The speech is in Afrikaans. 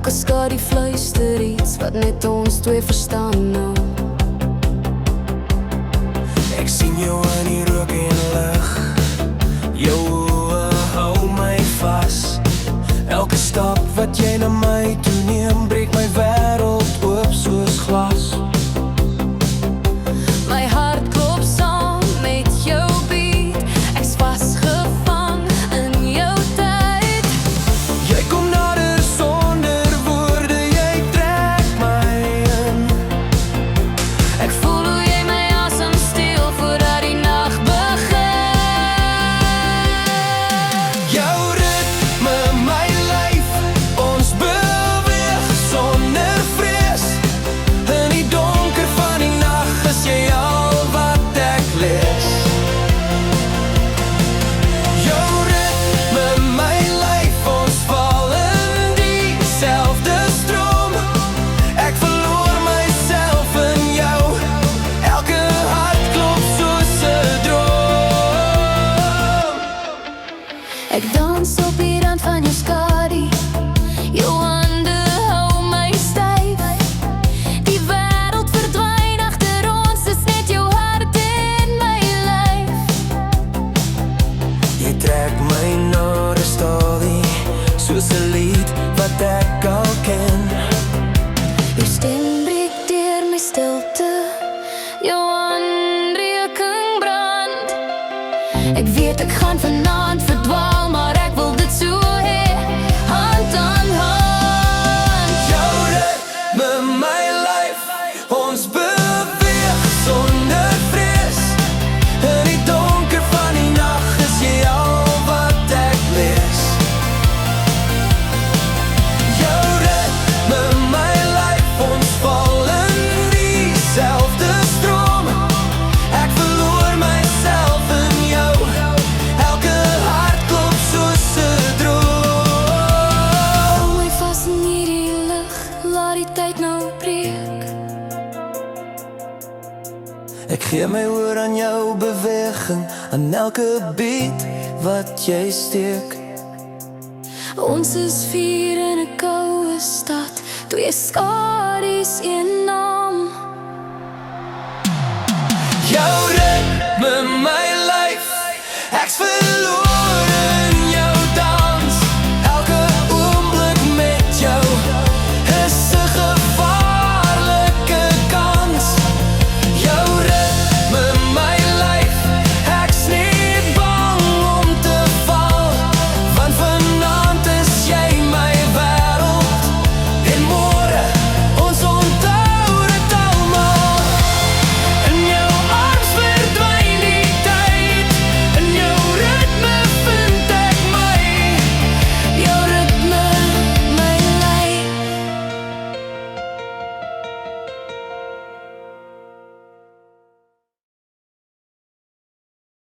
elke skadu fluister iets wat net ons twee verstaan nou. Ek sien jou in die rook en lig, jou oë hou my vas. Elke stap wat jy na my toe neem, breek my wêreld oop soos glas. My hart klop saam met jou beat, ek's vasgevang in jou tyd. Jy kom nader sonder woorde, jy trek my in. Ek voel hoe jy my asem steel voordat die nag begin. Jou ritme, my lyf, ons beweeg sonder vrees. In die donker van die nag is jy al wat ek lees. Jou ritme, my lyf, ons val in diezelfde stroom. Ek verloor myself in jou, elke hart klop soos 'n droom. Ek dans op die rand van jou skadu, jou hande hou my styf. Die wêreld verdwyn agter ons, dis net jou hart in my lyf. Jy trek my na 'n storie, soos 'n lied wat ek al ken. Jou stem breek deur my stilte, jou handreiking brand. Ek weet ek gaan vanaand verdwaal, maar ek wil dit so hê, hand aan hand. Jou ritme, my lyf, ons beweeg sonder vrees. In die donker van die nag is jy al wat ek lees. Jou ritme, my lyf, ons val in diezelfde stroom. Ek verloor myself in jou, elke hart klop soos 'n droom. Hou my vas in hierdie lig, laat die tyd nou breek. Ek gee my oor aan jou beweging, aan elke beat wat jy steek. Ons is vier in 'n koue stad, twee skadu's, een naam. Jou ritme, my